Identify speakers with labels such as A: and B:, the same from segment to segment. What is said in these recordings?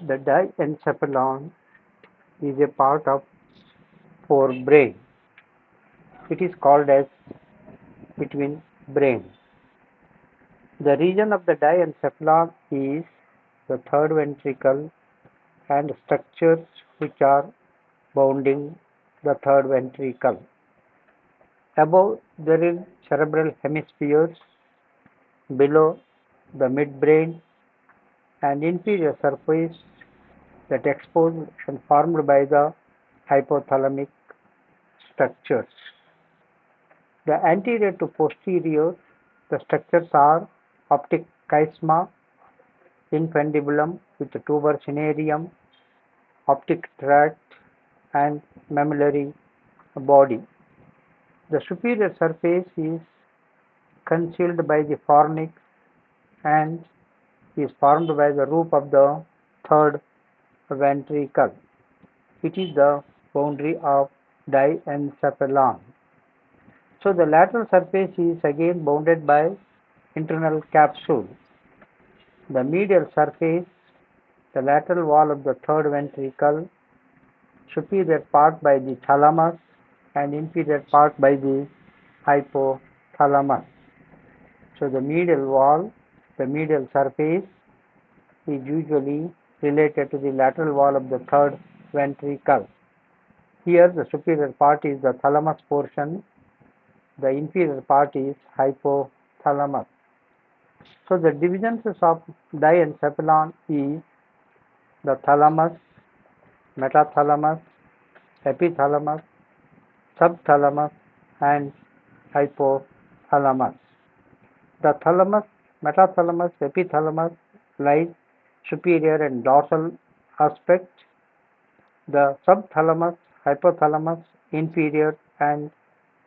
A: The diencephalon is a part of forebrain. It is called as between brain. The region of the diencephalon is the third ventricle and structures which are bounding the third ventricle. Above there is cerebral hemispheres, below the midbrain and inferior surface that exposed and formed by the hypothalamic structures. The anterior to posterior, the structures are optic chiasma, infundibulum with tuber cinereum, optic tract and mammillary body. The superior surface is concealed by the fornix and is formed by the roof of the third ventricle. It is the boundary of diencephalon. So the lateral surface is again bounded by internal capsule. The medial surface, the lateral wall of the third ventricle, superior part by the thalamus and inferior part by the hypothalamus. So the medial wall, the medial surface is usually related to the lateral wall of the third ventricle. Here the superior part is the thalamus portion, the inferior part is hypothalamus. So the divisions of diencephalon is the thalamus, metathalamus, epithalamus, subthalamus and hypothalamus. The thalamus, metathalamus, epithalamus lies superior and dorsal aspect. The subthalamus, hypothalamus, inferior and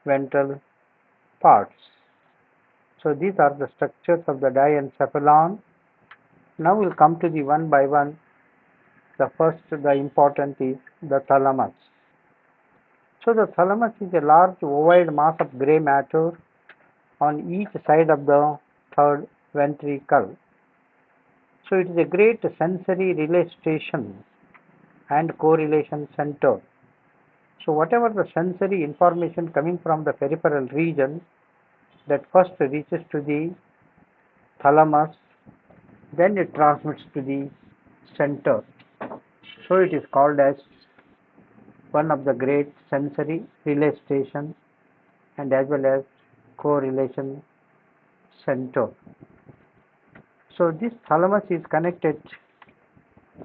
A: ventral parts. So these are the structures of the diencephalon. Now we'll come to the one by one. The first, the important is the thalamus. So the thalamus is a large ovoid mass of grey matter on each side of the third ventricle. So it is a great sensory relay station and correlation center. So whatever the sensory information coming from the peripheral region, that first reaches to the thalamus, then it transmits to the center. So it is called as one of the great sensory relay station and as well as correlation center. So this thalamus is connected,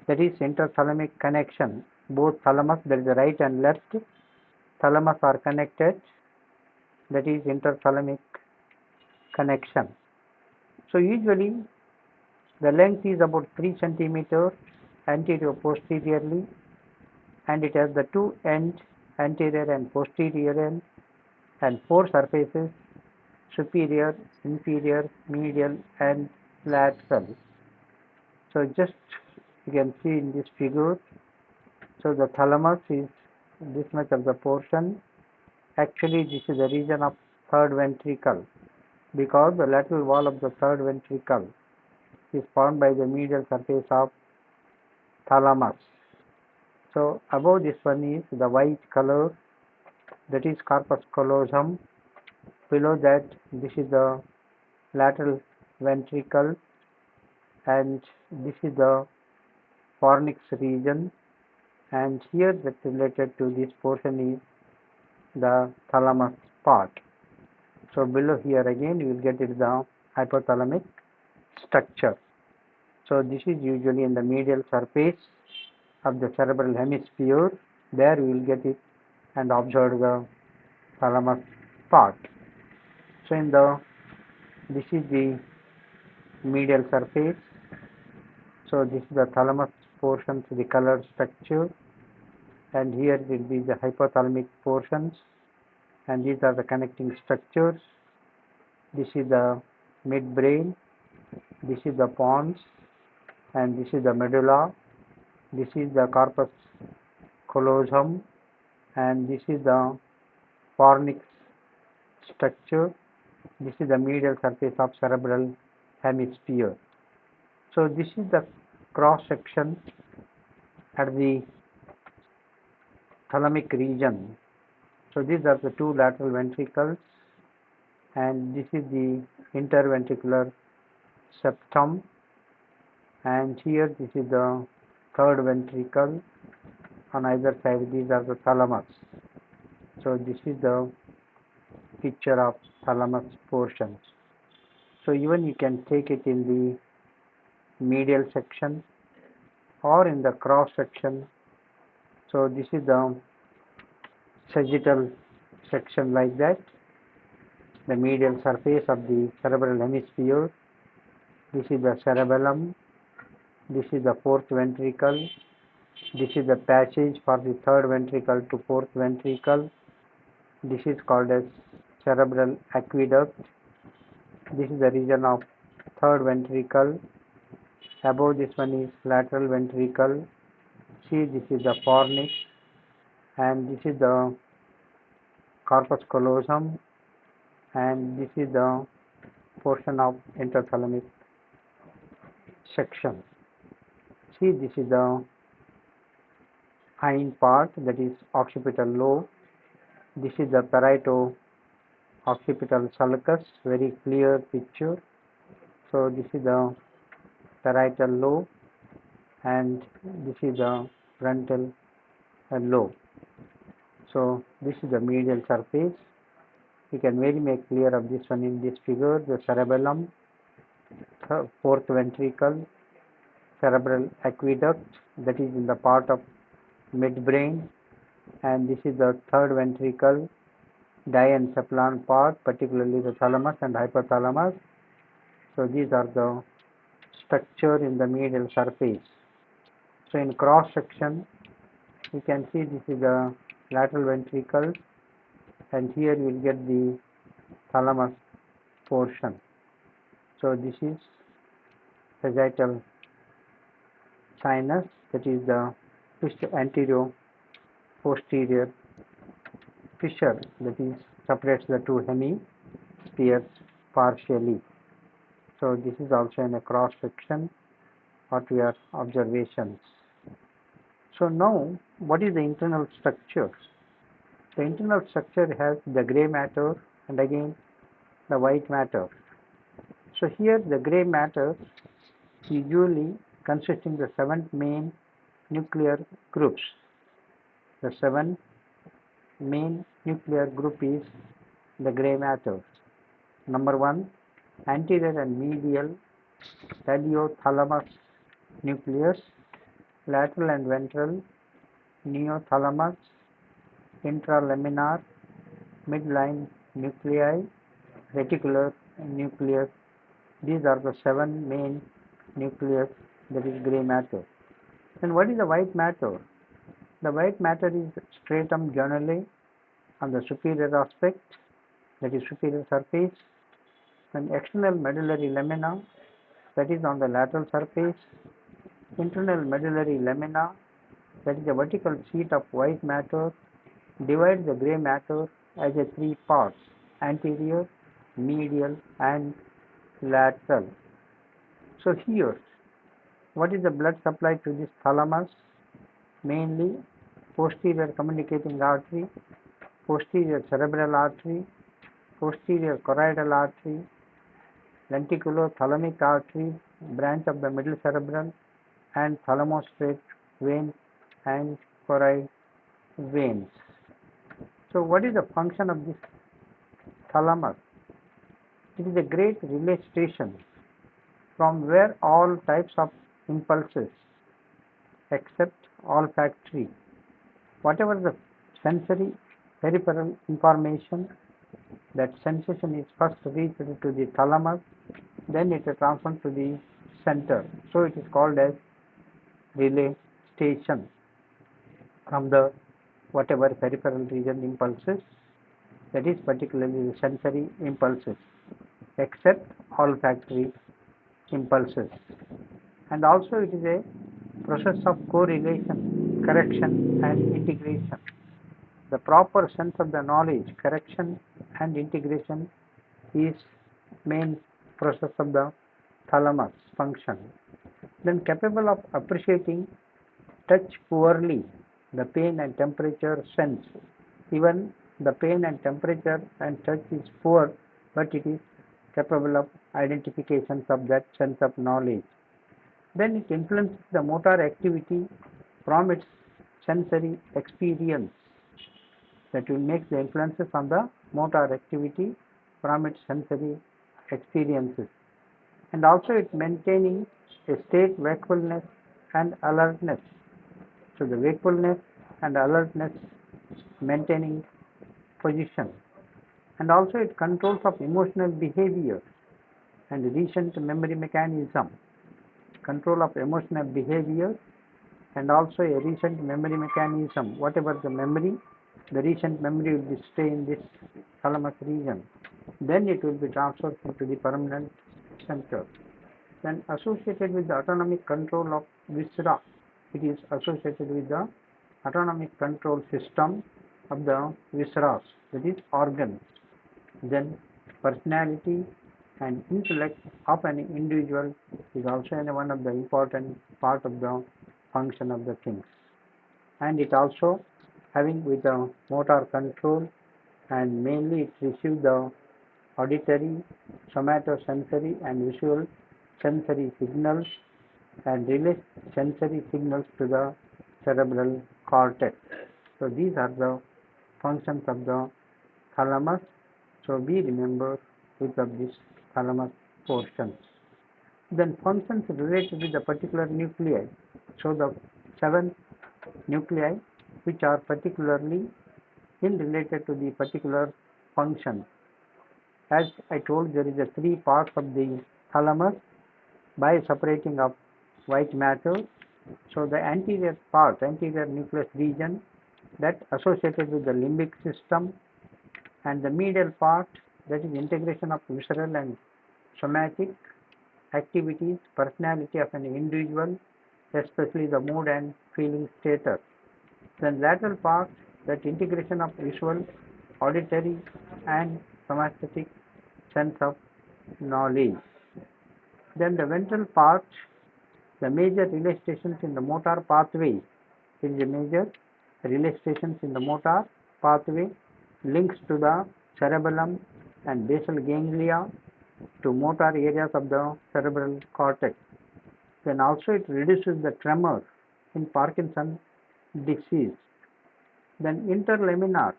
A: that is interthalamic connection. Both thalamus, there is a right and left thalamus are connected, that is interthalamic connection. So usually the length is about 3 centimeters anterior posteriorly and it has the two ends, anterior and posterior end, and 4 surfaces, superior, inferior, medial and lateral. So just you can see in this figure, so the thalamus is this much of the portion. Actually this is the region of third ventricle because the lateral wall of the third ventricle is formed by the medial surface of thalamus. So above this one is the white color, that is corpus callosum. Below that, this is the lateral ventricle and this is the fornix region, and here that related to this portion is the thalamus part. So below here again you will get it the hypothalamic structure. So this is usually in the medial surface of the cerebral hemisphere. There you will get it and observe the thalamus part. So this is the medial surface. So this is the thalamus portion, to the colored structure, and here will be the hypothalamic portions, and these are the connecting structures. This is the midbrain, this is the pons, and this is the medulla. This is the corpus callosum, and this is the fornix structure. This is the medial surface of cerebral hemisphere. So this is the cross section at the thalamic region. So these are the two lateral ventricles, and this is the interventricular septum, and here this is the third ventricle. On either side these are the thalamus. So this is the picture of thalamus portions. So even you can take it in the medial section or in the cross section. So this is the sagittal section like that, the medial surface of the cerebral hemisphere. This is the cerebellum, this is the fourth ventricle, this is the passage for the third ventricle to fourth ventricle. This is called as cerebral aqueduct. This is the region of third ventricle. Above this one is lateral ventricle. See, this is the fornix, and this is the corpus callosum, and this is the portion of interthalamic section. See, this is the hind part, that is occipital lobe. This is the parieto-occipital sulcus, very clear picture. So this is the parietal lobe, and this is the frontal lobe. So this is the medial surface. You can very make clear of this one in this figure. The cerebellum, fourth ventricle, cerebral aqueduct, that is in the part of midbrain, and this is the third ventricle, Diaencephalon part, particularly the thalamus and hypothalamus. So these are the structure in the medial surface. So in cross section, you can see this is the lateral ventricle, and here you will get the thalamus portion. So this is sagittal sinus, that is the anterior posterior fissure that is separates the two hemispheres partially. So this is also in a cross section what we are observations. So now what is the internal structure? The internal structure has the gray matter and again the white matter. So here the gray matter usually consisting the 7 main nuclear groups. The 7 main nuclear group is the gray matter. Number 1, anterior and medial teleothalamus nucleus, lateral and ventral neothalamus, intralaminar midline nuclei, reticular nucleus. These are the 7 main nucleus, that is gray matter. And what is the white matter? The white matter is stratum journale on the superior aspect, that is superior surface, and external medullary lamina, that is on the lateral surface, internal medullary lamina, that is the vertical sheet of white matter, divides the gray matter as a 3 parts: anterior, medial, and lateral. So here, what is the blood supply to this thalamus? Mainly posterior communicating artery, posterior cerebral artery, posterior choroidal artery, lenticulo-thalamic artery, branch of the middle cerebral, and thalamostrate vein and choroid veins. So what is the function of this thalamus? It is a great relay station from where all types of impulses except olfactory, whatever the sensory peripheral information, that sensation is first reached to the thalamus, then it is transferred to the center. So it is called as relay station from the whatever peripheral region impulses, that is particularly the sensory impulses except olfactory impulses. And also it is a process of correlation, correction and integration. The proper sense of the knowledge, correction and integration is main process of the thalamus function. Then capable of appreciating touch poorly, the pain and temperature sense. Even the pain and temperature and touch is poor, but it is capable of identifications of that sense of knowledge. Then it influences the motor activity from its sensory experience. That will make the influences on the motor activity from its sensory experiences. And also it maintaining a state wakefulness and alertness. So the wakefulness and alertness maintaining position. And also it controls of emotional behavior and recent memory mechanism. Control of emotional behavior and also a recent memory mechanism. Whatever the memory, the recent memory will be stay in this thalamus region. Then it will be transferred to the permanent center. Then associated with the autonomic control of viscera, it is associated with the autonomic control system of the viscera, that is organs. Then personality and intellect of an individual is also one of the important part of the function of the things. And it also having with the motor control, and mainly it receives the auditory, somatosensory and visual sensory signals and relays sensory signals to the cerebral cortex. So these are the functions of the thalamus. So we remember which of these thalamus portions. Then functions related with the particular nuclei. So the 7 nuclei which are particularly in related to the particular function. As I told, there is a 3 parts of the thalamus by separating of white matter. So the anterior part, anterior nucleus region, that associated with the limbic system, and the medial part, that is integration of visceral and somatic activities, personality of an individual, especially the mood and feeling status. Then lateral part, that integration of visual, auditory and somatic sense of knowledge. Then the ventral part, the major relay stations in the motor pathway. It is a major relay stations in the motor pathway, links to the cerebellum and basal ganglia to motor areas of the cerebral cortex. Then also it reduces the tremor in Parkinson's disease. Then interlaminar,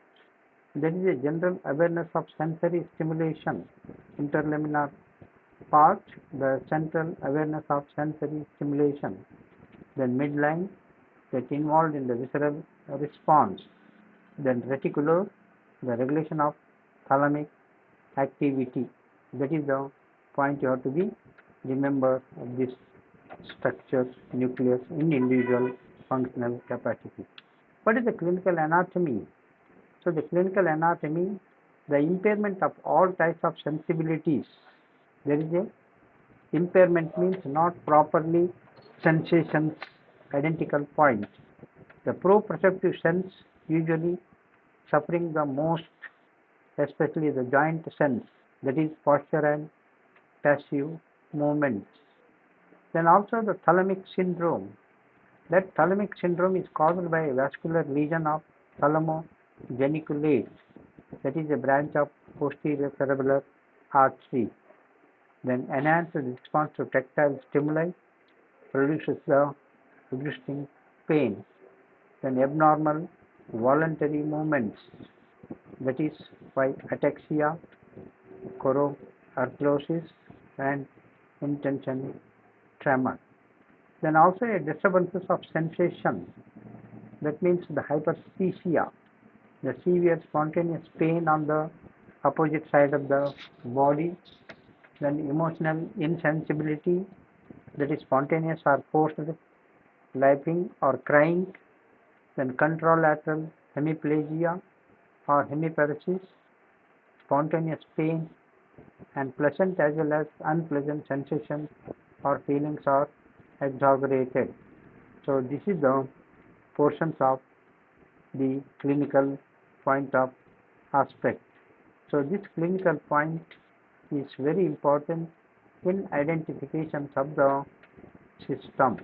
A: there is a general awareness of sensory stimulation. Interlaminar part, the central awareness of sensory stimulation. Then midline, that involved in the visceral response. Then reticular, the regulation of thalamic activity. That is the point you have to be remember of this structure nucleus in individual functional capacity. What is the clinical anatomy? So the clinical anatomy, the impairment of all types of sensibilities. There is a impairment means not properly sensations identical point. The proprioceptive sense usually suffering the most, especially the joint sense, that is posture and passive movements. Then also the thalamic syndrome. That thalamic syndrome is caused by a vascular lesion of thalamo-geniculate, that is a branch of posterior cerebellar artery. Then enhanced response to tactile stimuli produces the existing pain. Then abnormal voluntary movements, that is by ataxia, choroarthrosis and intention tremor. Then also a disturbances of sensation, that means the hyperesthesia, the severe spontaneous pain on the opposite side of the body. Then emotional insensibility, that is spontaneous or forced laughing or crying. Then contralateral hemiplegia or hemiparesis, spontaneous pain and pleasant as well as unpleasant sensations or feelings are exaggerated. So this is the portions of the clinical point of aspect. So this clinical point is very important in identification of the system.